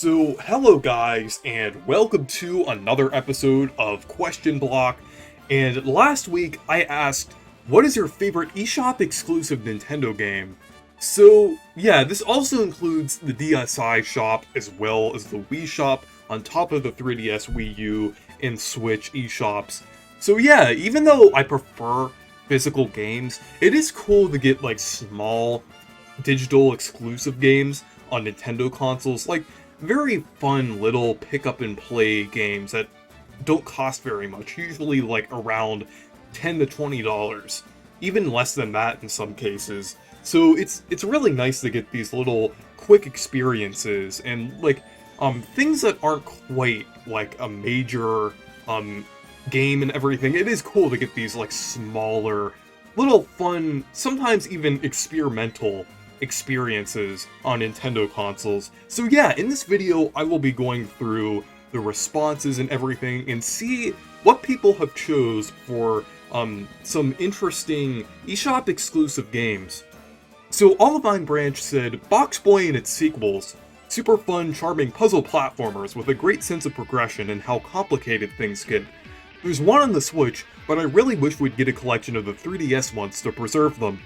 So, hello guys, and welcome to another episode of Question Block. And last week I asked, what is your favorite eShop exclusive Nintendo game? So, yeah, this also includes the DSi shop as well as the Wii shop on top of the 3DS, Wii U, and Switch eShops. So yeah, even though I prefer physical games, it is cool to get like small digital exclusive games on Nintendo consoles, like very fun little pick up and play games that don't cost very much, usually like around $10 to $20, even less than that in some cases. So it's really nice to get these little quick experiences and like things that aren't quite like a major game and everything. It is cool to get these like smaller, little fun, sometimes even experimental experiences on Nintendo consoles. So yeah, in this video I will be going through the responses and everything and see what people have chose for some interesting eShop exclusive games. So Olivine Branch said, Box Boy and its sequels. Super fun, charming puzzle platformers with a great sense of progression and how complicated things get. There's one on the Switch, but I really wish we'd get a collection of the 3DS ones to preserve them.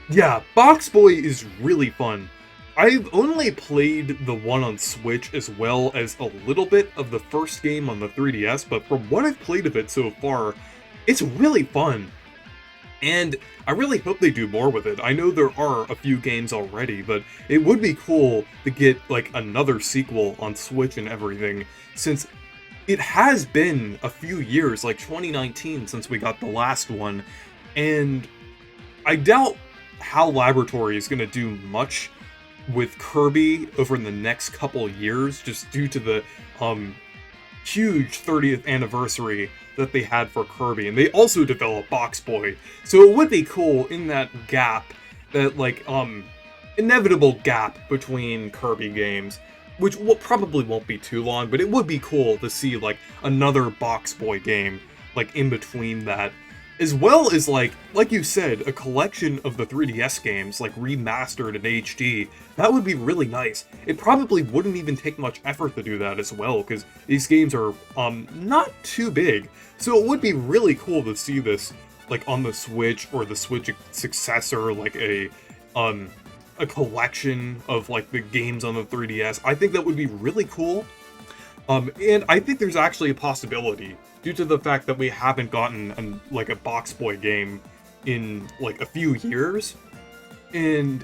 Yeah, Box Boy is really fun. I've only played the one on Switch as well as a little bit of the first game on the 3DS, but from what I've played of it so far, it's really fun. And I really hope they do more with it. I know there are a few games already, but it would be cool to get like another sequel on Switch and everything, since it has been a few years, like 2019, since we got the last one, and I doubt HAL Laboratory is going to do much with Kirby over the next couple years, just due to the huge 30th anniversary that they had for Kirby, and they also developed Box Boy, so it would be cool in that gap, that like inevitable gap between Kirby games, which probably won't be too long, but it would be cool to see like another Box Boy game like in between that. As well as, like you said, a collection of the 3DS games, like remastered in HD. That would be really nice. It probably wouldn't even take much effort to do that as well, because these games are not too big. So it would be really cool to see this like on the Switch or the Switch successor, like a collection of like the games on the 3DS. I think that would be really cool. And I think there's actually a possibility, due to the fact that we haven't gotten like a Box Boy game in like a few years, and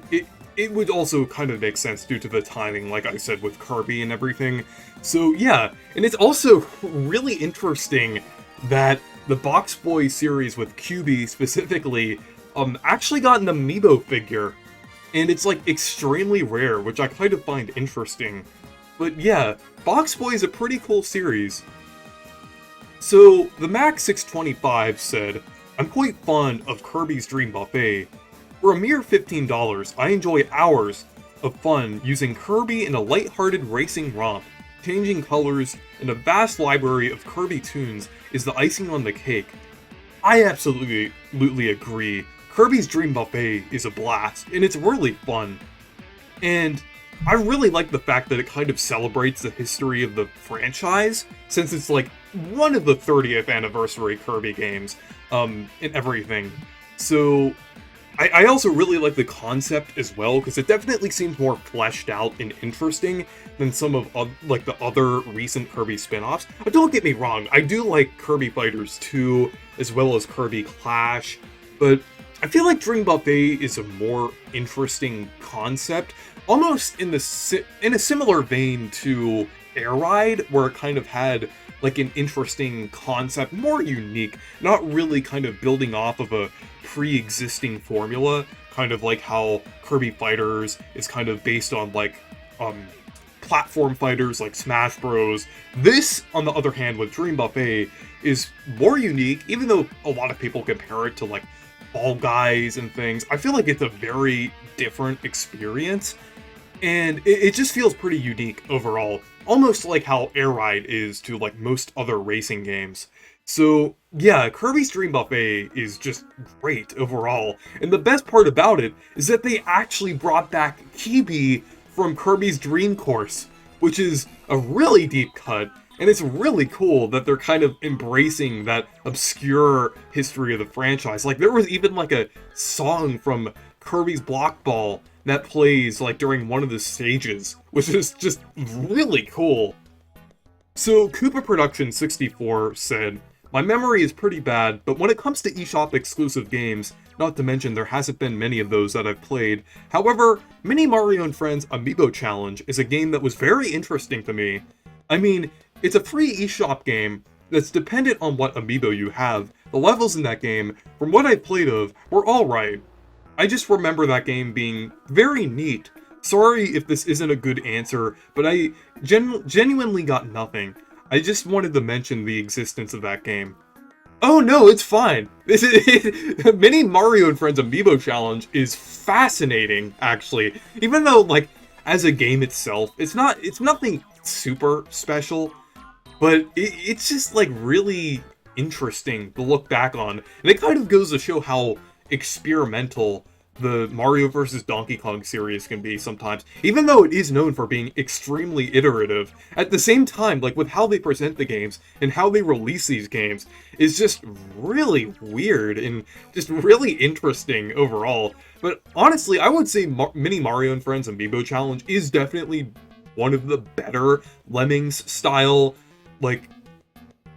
it would also kind of make sense due to the timing, like I said, with Kirby and everything. So yeah, and it's also really interesting that the Box Boy series with QB specifically actually got an amiibo figure, and it's like extremely rare, which I kind of find interesting. But yeah, Box Boy is a pretty cool series. So, the Max625 said, I'm quite fond of Kirby's Dream Buffet. For a mere $15, I enjoy hours of fun using Kirby in a lighthearted racing romp. Changing colors and a vast library of Kirby tunes is the icing on the cake. I absolutely agree. Kirby's Dream Buffet is a blast, and it's really fun. And I really like the fact that it kind of celebrates the history of the franchise, since it's like one of the 30th anniversary Kirby games, and everything. So, I also really like the concept as well, because it definitely seems more fleshed out and interesting than some of like the other recent Kirby spin-offs. But don't get me wrong, I do like Kirby Fighters 2, as well as Kirby Clash, but I feel like Dream Buffet is a more interesting concept, almost in a similar vein to Air Ride, where it kind of had like an interesting concept, more unique, not really kind of building off of a pre-existing formula, kind of like how Kirby Fighters is kind of based on like platform fighters like Smash Bros. This, on the other hand, with Dream Buffet, is more unique, even though a lot of people compare it to like Fall Guys and things. I feel like it's a very different experience, and it just feels pretty unique overall, almost like how Air Ride is to like most other racing games. So yeah, Kirby's Dream Buffet is just great overall, and the best part about it is that they actually brought back Kirby from Kirby's Dream Course. which is a really deep cut, and it's really cool that they're kind of embracing that obscure history of the franchise. Like, there was even, like, a song from Kirby's Block Ball that plays, like, during one of the stages, which is just really cool. So, Koopa Production 64 said, "My memory is pretty bad, but when it comes to eShop exclusive games, not to mention there hasn't been many of those that I've played. However, Mini Mario and Friends Amiibo Challenge is a game that was very interesting to me. I mean, it's a free eShop game that's dependent on what amiibo you have. The levels in that game, from what I played of, were alright. I just remember that game being very neat. Sorry if this isn't a good answer, but I genuinely got nothing. I just wanted to mention the existence of that game." Oh no, it's fine. This is Mini Mario and Friends Amiibo Challenge is fascinating, actually. Even though, like, as a game itself, it's nothing super special, but it's just, like, really interesting to look back on. And it kind of goes to show how experimental the Mario vs. Donkey Kong series can be sometimes, even though it is known for being extremely iterative. At the same time, like, with how they present the games and how they release these games is just really weird and just really interesting overall. But honestly, I would say Mini Mario and Friends Amiibo Challenge is definitely one of the better Lemmings style, like,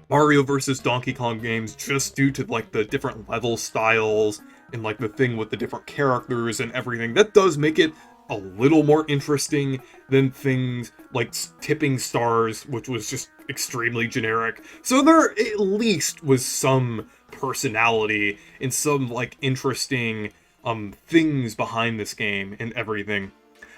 Mario vs. Donkey Kong games, just due to, like, the different level styles and, like, the thing with the different characters and everything. That does make it a little more interesting than things like Tipping Stars, which was just extremely generic. So there at least was some personality and some, like, interesting things behind this game and everything.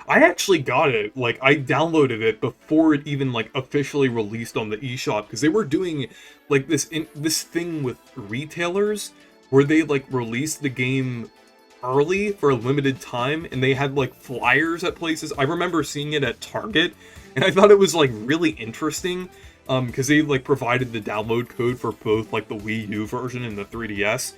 I actually got it, like, I downloaded it before it even, like, officially released on the eShop, because they were doing, like, this thing with retailers, where they, like, released the game early for a limited time, and they had, like, flyers at places. I remember seeing it at Target, and I thought it was, like, really interesting, because they, like, provided the download code for both, like, the Wii U version and the 3DS.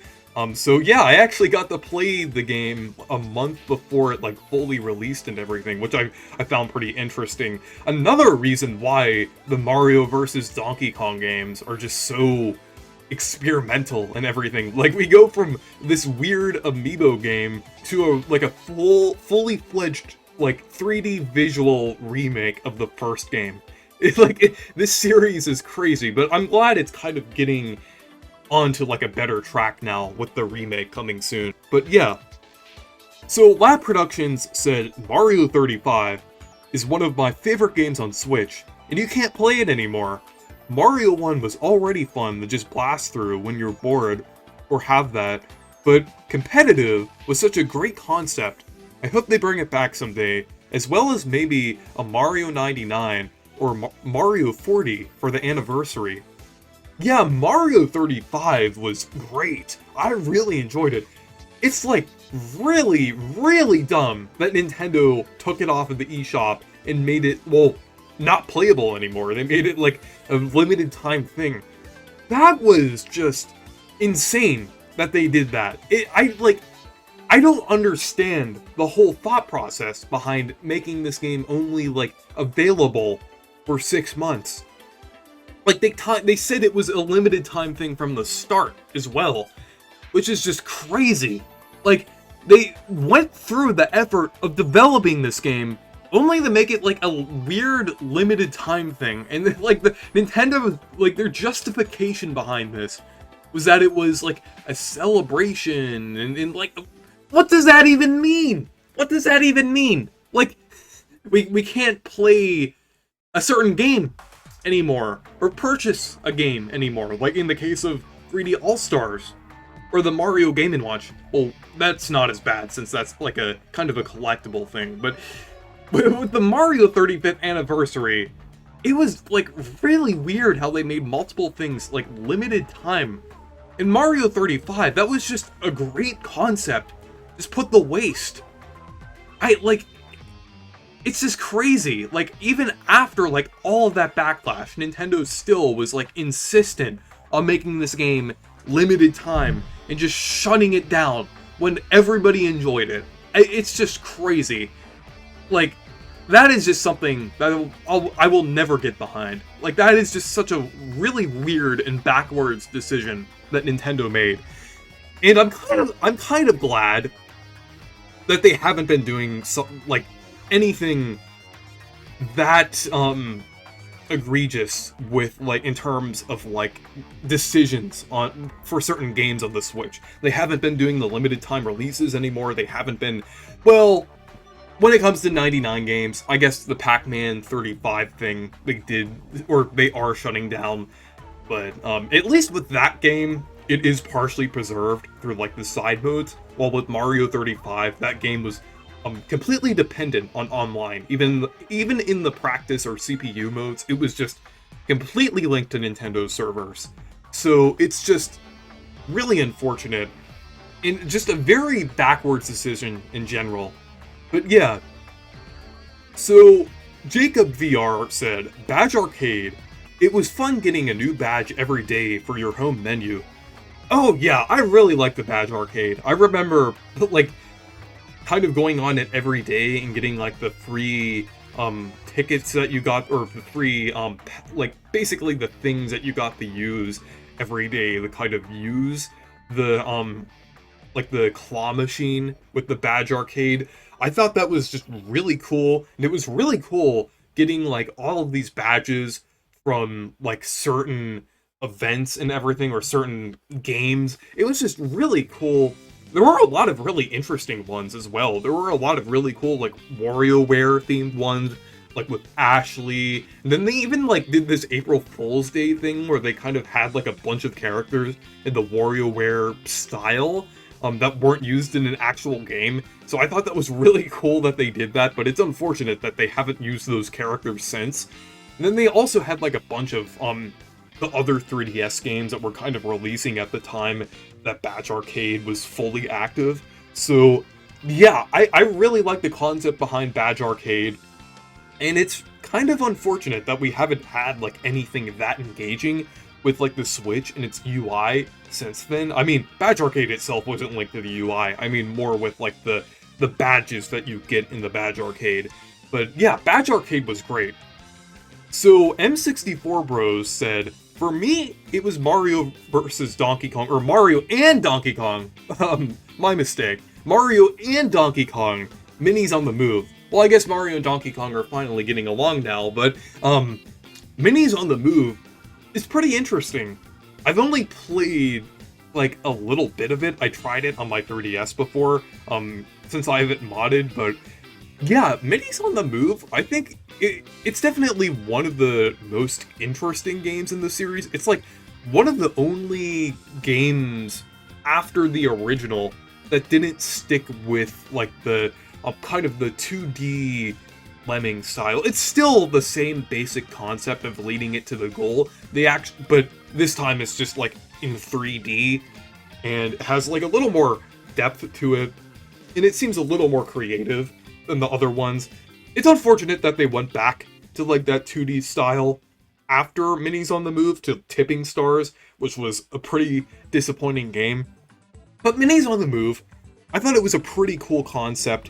So yeah, I actually got to play the game a month before it, like, fully released and everything, which I found pretty interesting. Another reason why the Mario vs. Donkey Kong games are just so experimental and everything. Like, we go from this weird amiibo game to a fully fledged, like, 3D visual remake of the first game. This series is crazy, but I'm glad it's kind of getting onto, like, a better track now with the remake coming soon. But yeah. So Lab Productions said Mario 35 is one of my favorite games on Switch, and you can't play it anymore. Mario 1 was already fun to just blast through when you're bored, or have that, but competitive was such a great concept. I hope they bring it back someday, as well as maybe a Mario 99 or Mario 40 for the anniversary. Yeah, Mario 35 was great. I really enjoyed it. It's, like, really, really dumb that Nintendo took it off of the eShop and made it, well, not playable anymore. They made it, like, a limited time thing. That was just insane that they did that. I don't understand the whole thought process behind making this game only, like, available for 6 months. Like, they said it was a limited time thing from the start as well, which is just crazy. Like, they went through the effort of developing this game only to make it, like, a weird limited time thing. And, like, the Nintendo, like, their justification behind this was that it was, like, a celebration, and like, what does that even mean? What does that even mean? Like, we can't play a certain game anymore, or purchase a game anymore, like in the case of 3D All-Stars, or the Mario Game & Watch. Well, that's not as bad, since that's, like, a kind of a collectible thing, but with the Mario 35th anniversary, it was, like, really weird how they made multiple things, like, limited time. In Mario 35, that was just a great concept. Just put the waste. It's just crazy. Like, even after, like, all of that backlash, Nintendo still was, like, insistent on making this game limited time and just shutting it down when everybody enjoyed it. It's just crazy. Like, that is just something that I will never get behind. Like, that is just such a really weird and backwards decision that Nintendo made. And I'm kind of glad that they haven't been doing like anything that egregious with, like, in terms of like decisions on for certain games on the Switch. They haven't been doing the limited time releases anymore. They haven't been, well, when it comes to 99 games, I guess the Pac-Man 35 thing they did, or they are shutting down. But at least with that game, it is partially preserved through like the side modes. While with Mario 35, that game was completely dependent on online. Even in the practice or CPU modes, it was just completely linked to Nintendo's servers. So it's just really unfortunate, and just a very backwards decision in general. But yeah, so Jacob VR said, Badge Arcade, it was fun getting a new badge every day for your home menu. Oh yeah, I really like the Badge Arcade. I remember, like, kind of going on it every day and getting, like, the free tickets that you got, or the free, like, basically the things that you got to use every day, to kind of use the, like, the claw machine with the Badge Arcade. I thought that was just really cool, and it was really cool getting, like, all of these badges from, like, certain events and everything, or certain games. It was just really cool. There were a lot of really interesting ones as well. There were a lot of really cool, like, WarioWare themed ones, like with Ashley. And then they even, like, did this April Fool's Day thing where they kind of had, like, a bunch of characters in the WarioWare style that weren't used in an actual game. So I thought that was really cool that they did that, but it's unfortunate that they haven't used those characters since. And then they also had, like, a bunch of the other 3DS games that were kind of releasing at the time that Badge Arcade was fully active. So yeah, I really like the concept behind Badge Arcade, and it's kind of unfortunate that we haven't had, like, anything that engaging with, like, the Switch and its UI since then. I mean, Badge Arcade itself wasn't linked to the UI. I mean, more with, like, the badges that you get in the Badge Arcade. But yeah, Badge Arcade was great. So M64 Bros said, for me, it was Mario versus Donkey Kong, or Mario and Donkey Kong. My mistake. Mario and Donkey Kong, Minis on the Move. Well, I guess Mario and Donkey Kong are finally getting along now, but Minis on the Move is pretty interesting. I've only played, like, a little bit of it. I tried it on my 3DS before, since I have it modded, but yeah, Minis on the Move, I think it's definitely one of the most interesting games in the series. It's like one of the only games after the original that didn't stick with, like, the kind of the 2D Lemming style. It's still the same basic concept of leading it to the goal. But this time it's just, like, in 3D, and it has, like, a little more depth to it, and it seems a little more creative than the other ones. It's unfortunate that they went back to, like, that 2D style after Minis on the Move to Tipping Stars, which was a pretty disappointing game. But Minis on the Move, I thought it was a pretty cool concept,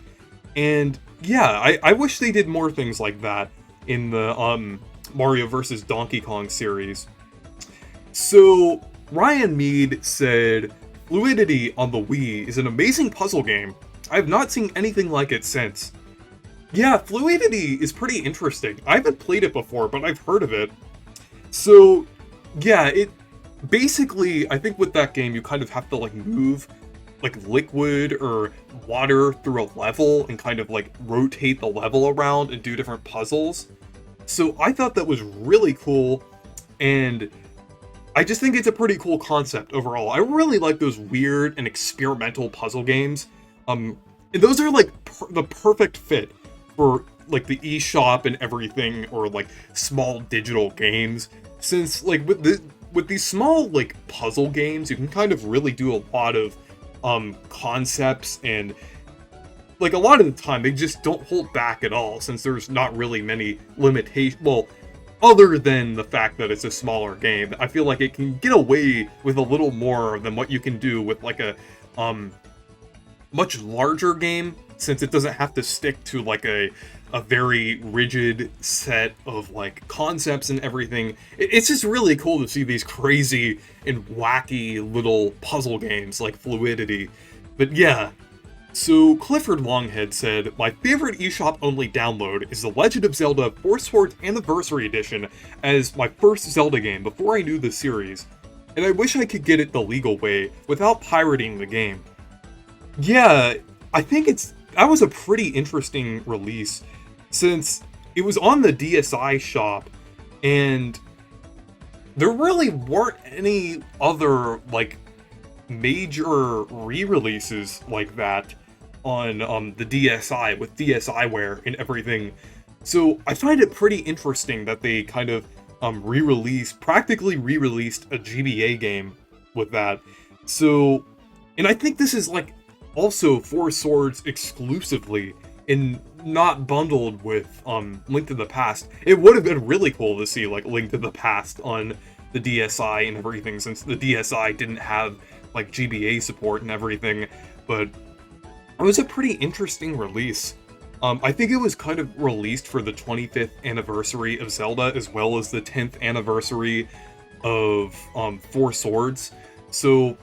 and yeah, I wish they did more things like that in the Mario vs. Donkey Kong series. So Ryan Mead said, Fluidity on the Wii is an amazing puzzle game. I have not seen anything like it since. Yeah, Fluidity is pretty interesting. I haven't played it before, but I've heard of it. So, yeah, it basically, I think with that game, you kind of have to, like, move, like, liquid or water through a level and kind of, like, rotate the level around and do different puzzles. So I thought that was really cool, and I just think it's a pretty cool concept overall. I really like those weird and experimental puzzle games. And those are, like, the perfect fit for, like, the eShop and everything, or, like, small digital games. Since, like, with these small, like, puzzle games, you can kind of really do a lot of concepts, and, like, a lot of the time they just don't hold back at all, since there's not really many limitations. Well, other than the fact that it's a smaller game, I feel like it can get away with a little more than what you can do with, like, a much larger game, since it doesn't have to stick to like a very rigid set of like concepts and everything. It's just really cool to see these crazy and wacky little puzzle games like Fluidity. But yeah, so Clifford Longhead said, "My favorite eShop only download is The Legend of Zelda 4 Swords Anniversary Edition as my first Zelda game before I knew the series, and I wish I could get it the legal way without pirating the game." Yeah, I think that was a pretty interesting release, since it was on the DSi shop, and there really weren't any other, like, major re-releases like that on the DSi, with DSiWare and everything. So I find it pretty interesting that they kind of practically re-released a GBA game with that. So, and I think this is like also Four Swords exclusively, and not bundled with Link to the Past. It would have been really cool to see like Link to the Past on the DSi and everything, since the DSi didn't have like GBA support and everything. But it was a pretty interesting release. I think it was kind of released for the 25th anniversary of Zelda, as well as the 10th anniversary of Four Swords. So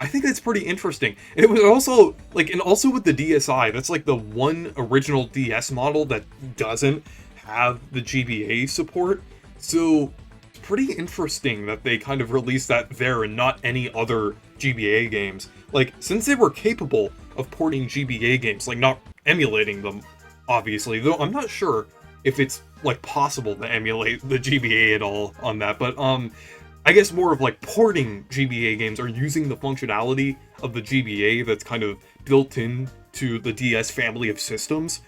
I think that's pretty interesting. And it was also, like, and also with the DSi, that's like the one original DS model that doesn't have the GBA support. So it's pretty interesting that they kind of released that there and not any other GBA games. Like, since they were capable of porting GBA games, like not emulating them, obviously, though I'm not sure if it's like possible to emulate the GBA at all on that, but I guess more of like porting GBA games or using the functionality of the GBA that's kind of built in to the DS family of systems.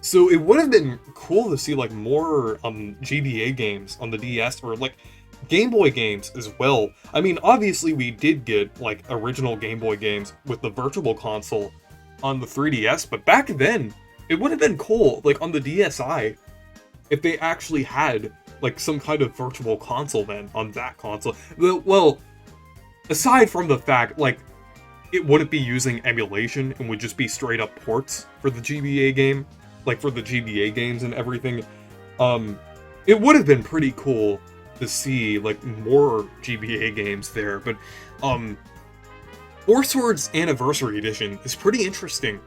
So it would have been cool to see like more GBA games on the DS, or like Game Boy games as well. I mean, obviously we did get like original Game Boy games with the Virtual Console on the 3DS, but back then it would have been cool, like on the DSi, if they actually had like some kind of Virtual Console then on that console. Well, aside from the fact, like, it wouldn't be using emulation and would just be straight up ports for the GBA game, like for the GBA games and everything, it would have been pretty cool to see like more GBA games there. But Four Swords Anniversary Edition is pretty interesting.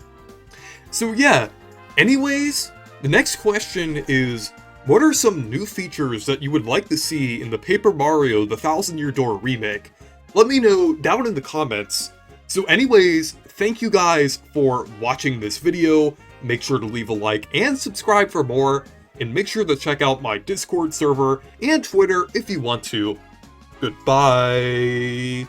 So yeah, anyways, the next question is, what are some new features that you would like to see in the Paper Mario The Thousand Year Door remake? Let me know down in the comments. So anyways, thank you guys for watching this video. Make sure to leave a like and subscribe for more, and make sure to check out my Discord server and Twitter if you want to. Goodbye!